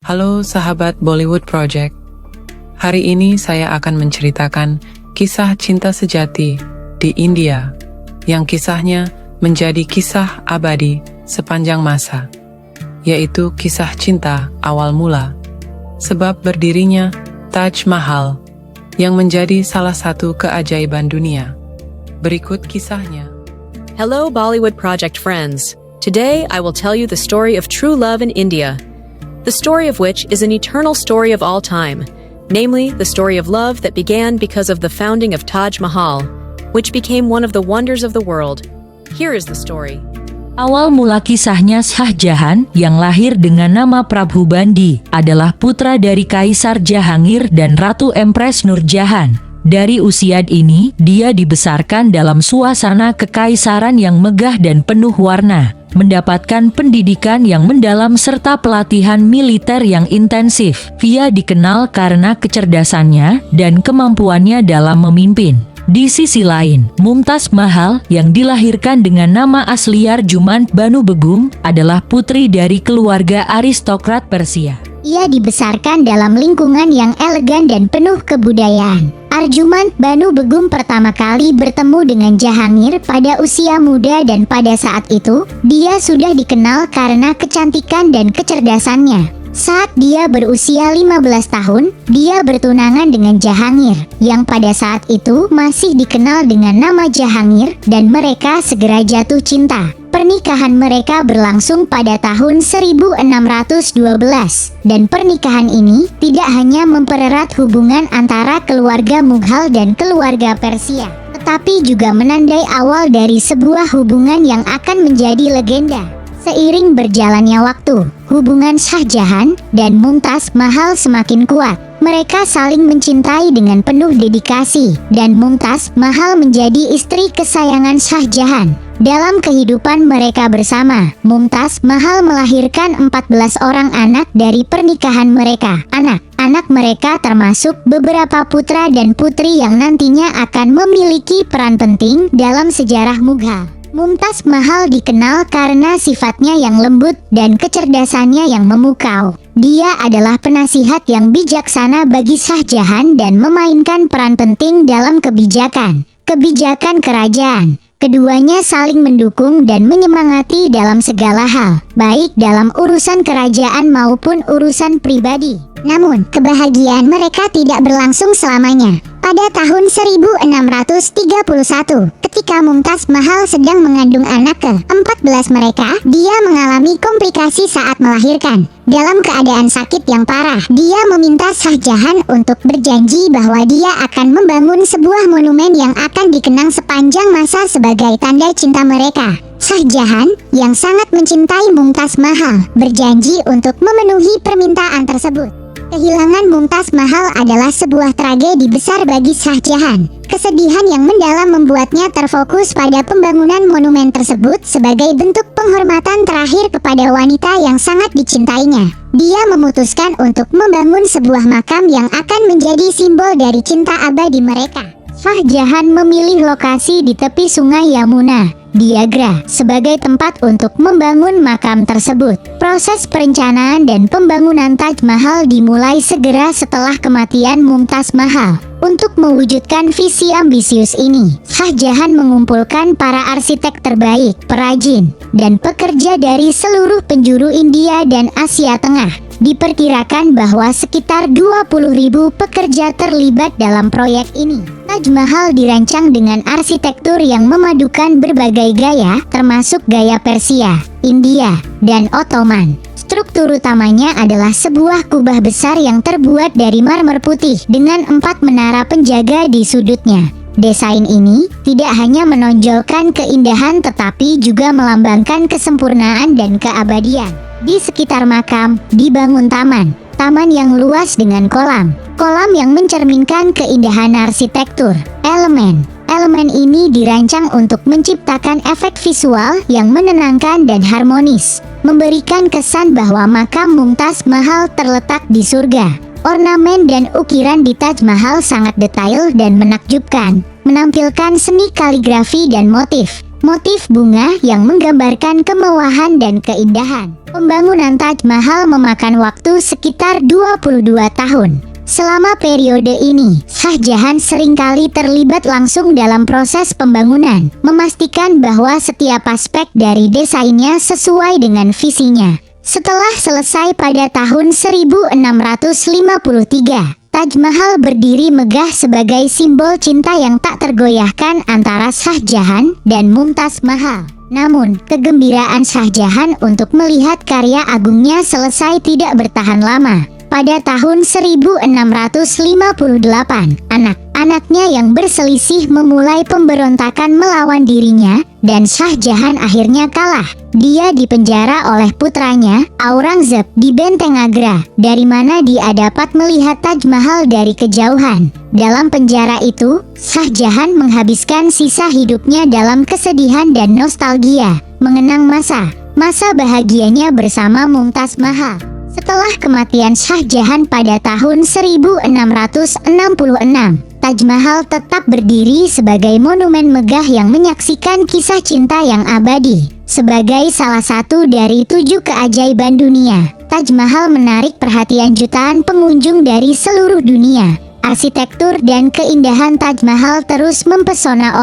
Halo sahabat Bollywood Project. Hari ini saya akan menceritakan kisah cinta sejati di India yang kisahnya menjadi kisah abadi sepanjang masa, yaitu kisah cinta awal mula, sebab berdirinya Taj Mahal yang menjadi salah satu keajaiban dunia. Berikut kisahnya. Hello Bollywood Project friends. Today I will tell you the story of true love in India, the story of which is an eternal story of all time, namely the story of love that began because of the founding of Taj Mahal, which became one of the wonders of the world. Here is the story. Awal mula kisahnya Shah Jahan yang lahir dengan nama Prabhu Bandi adalah putra dari Kaisar Jahangir dan Ratu Empress Nur Jahan. Dari usia dini, dia dibesarkan dalam suasana kekaisaran yang megah dan penuh warna, mendapatkan pendidikan yang mendalam serta pelatihan militer yang intensif. Dia dikenal karena kecerdasannya dan kemampuannya dalam memimpin. Di sisi lain, Mumtaz Mahal yang dilahirkan dengan nama asli Arjumand Banu Begum adalah putri dari keluarga aristokrat Persia. Ia dibesarkan dalam lingkungan yang elegan dan penuh kebudayaan. Arjumand Banu Begum pertama kali bertemu dengan Jahangir pada usia muda dan pada saat itu, dia sudah dikenal karena kecantikan dan kecerdasannya. Saat dia berusia 15 tahun, dia bertunangan dengan Jahangir, yang pada saat itu masih dikenal dengan nama Jahangir, dan mereka segera jatuh cinta. Pernikahan mereka berlangsung pada tahun 1612, dan pernikahan ini tidak hanya mempererat hubungan antara keluarga Mughal dan keluarga Persia, tetapi juga menandai awal dari sebuah hubungan yang akan menjadi legenda. Seiring berjalannya waktu, hubungan Shah Jahan dan Mumtaz Mahal semakin kuat. Mereka saling mencintai dengan penuh dedikasi, dan Mumtaz Mahal menjadi istri kesayangan Shah Jahan. Dalam kehidupan mereka bersama, Mumtaz Mahal melahirkan 14 orang anak dari pernikahan mereka. Anak-anak mereka termasuk beberapa putra dan putri yang nantinya akan memiliki peran penting dalam sejarah Mughal. Mumtaz Mahal dikenal karena sifatnya yang lembut dan kecerdasannya yang memukau. Dia adalah penasihat yang bijaksana bagi Shah Jahan dan memainkan peran penting dalam kebijakan kerajaan. Keduanya saling mendukung dan menyemangati dalam segala hal, baik dalam urusan kerajaan maupun urusan pribadi. Namun, kebahagiaan mereka tidak berlangsung selamanya. Pada tahun 1631, ketika Mumtaz Mahal sedang mengandung anak ke-14 mereka, dia mengalami komplikasi saat melahirkan. Dalam keadaan sakit yang parah, dia meminta Shah Jahan untuk berjanji bahwa dia akan membangun sebuah monumen yang akan dikenang sepanjang masa sebagai tanda cinta mereka. Shah Jahan, yang sangat mencintai Mumtaz Mahal, berjanji untuk memenuhi permintaan tersebut. Kehilangan Mumtaz Mahal adalah sebuah tragedi besar bagi Shah Jahan. Kesedihan yang mendalam membuatnya terfokus pada pembangunan monumen tersebut sebagai bentuk penghormatan terakhir kepada wanita yang sangat dicintainya. Dia memutuskan untuk membangun sebuah makam yang akan menjadi simbol dari cinta abadi mereka. Shah Jahan memilih lokasi di tepi sungai Yamuna, di Agra, sebagai tempat untuk membangun makam tersebut. Proses perencanaan dan pembangunan Taj Mahal dimulai segera setelah kematian Mumtaz Mahal. Untuk mewujudkan visi ambisius ini, Shah Jahan mengumpulkan para arsitek terbaik, perajin, dan pekerja dari seluruh penjuru India dan Asia Tengah. Diperkirakan bahwa sekitar 20.000 pekerja terlibat dalam proyek ini. Taj Mahal dirancang dengan arsitektur yang memadukan berbagai gaya, termasuk gaya Persia, India, dan Ottoman. Struktur utamanya adalah sebuah kubah besar yang terbuat dari marmer putih dengan 4 menara penjaga di sudutnya. Desain ini tidak hanya menonjolkan keindahan tetapi juga melambangkan kesempurnaan dan keabadian. Di sekitar makam, dibangun taman yang luas dengan kolam yang mencerminkan keindahan arsitektur. Elemen ini dirancang untuk menciptakan efek visual yang menenangkan dan harmonis, memberikan kesan bahwa makam Mumtaz Mahal terletak di surga. Ornamen dan ukiran di Taj Mahal sangat detail dan menakjubkan, menampilkan seni kaligrafi dan motif motif bunga yang menggambarkan kemewahan dan keindahan. Pembangunan Taj Mahal memakan waktu sekitar 22 tahun. Selama periode ini, Shah Jahan seringkali terlibat langsung dalam proses pembangunan, memastikan bahwa setiap aspek dari desainnya sesuai dengan visinya. Setelah selesai pada tahun 1653, Taj Mahal berdiri megah sebagai simbol cinta yang tak tergoyahkan antara Shah Jahan dan Mumtaz Mahal. Namun, kegembiraan Shah Jahan untuk melihat karya agungnya selesai tidak bertahan lama. Pada tahun 1658, anak-anaknya yang berselisih memulai pemberontakan melawan dirinya, dan Shah Jahan akhirnya kalah. Dia dipenjara oleh putranya, Aurangzeb, di Benteng Agra, dari mana dia dapat melihat Taj Mahal dari kejauhan. Dalam penjara itu, Shah Jahan menghabiskan sisa hidupnya dalam kesedihan dan nostalgia, mengenang masa bahagianya bersama Mumtaz Mahal. Setelah kematian Shah Jahan pada tahun 1666, Taj Mahal tetap berdiri sebagai monumen megah yang menyaksikan kisah cinta yang abadi. Sebagai salah satu dari 7 keajaiban dunia, Taj Mahal menarik perhatian jutaan pengunjung dari seluruh dunia. Arsitektur dan keindahan Taj Mahal terus mempesona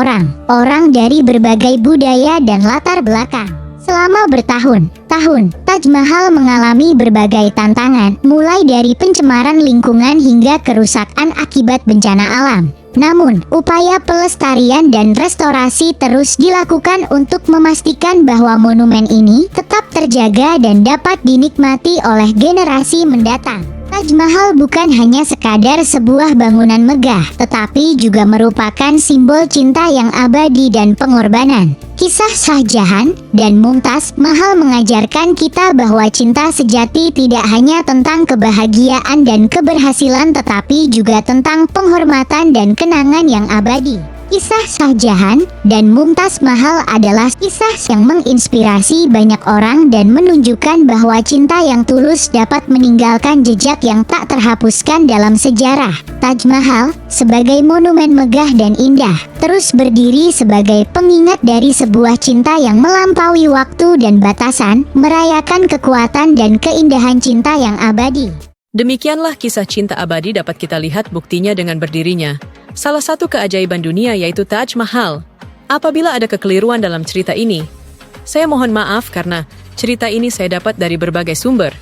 orang dari berbagai budaya dan latar belakang. Selama bertahun-tahun, Taj Mahal mengalami berbagai tantangan, mulai dari pencemaran lingkungan hingga kerusakan akibat bencana alam. Namun, upaya pelestarian dan restorasi terus dilakukan untuk memastikan bahwa monumen ini tetap terjaga dan dapat dinikmati oleh generasi mendatang. Taj Mahal bukan hanya sekadar sebuah bangunan megah, tetapi juga merupakan simbol cinta yang abadi dan pengorbanan. Kisah Shah Jahan dan Mumtaz Mahal mengajarkan kita bahwa cinta sejati tidak hanya tentang kebahagiaan dan keberhasilan, tetapi juga tentang penghormatan dan kenangan yang abadi. Kisah Shah Jahan dan Mumtaz Mahal adalah kisah yang menginspirasi banyak orang dan menunjukkan bahwa cinta yang tulus dapat meninggalkan jejak yang tak terhapuskan dalam sejarah. Taj Mahal, sebagai monumen megah dan indah, terus berdiri sebagai pengingat dari sebuah cinta yang melampaui waktu dan batasan, merayakan kekuatan dan keindahan cinta yang abadi. Demikianlah kisah cinta abadi dapat kita lihat buktinya dengan berdirinya salah satu keajaiban dunia, yaitu Taj Mahal. Apabila ada kekeliruan dalam cerita ini, saya mohon maaf karena cerita ini saya dapat dari berbagai sumber.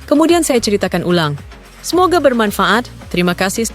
Kemudian saya ceritakan ulang. Semoga bermanfaat. Terima kasih.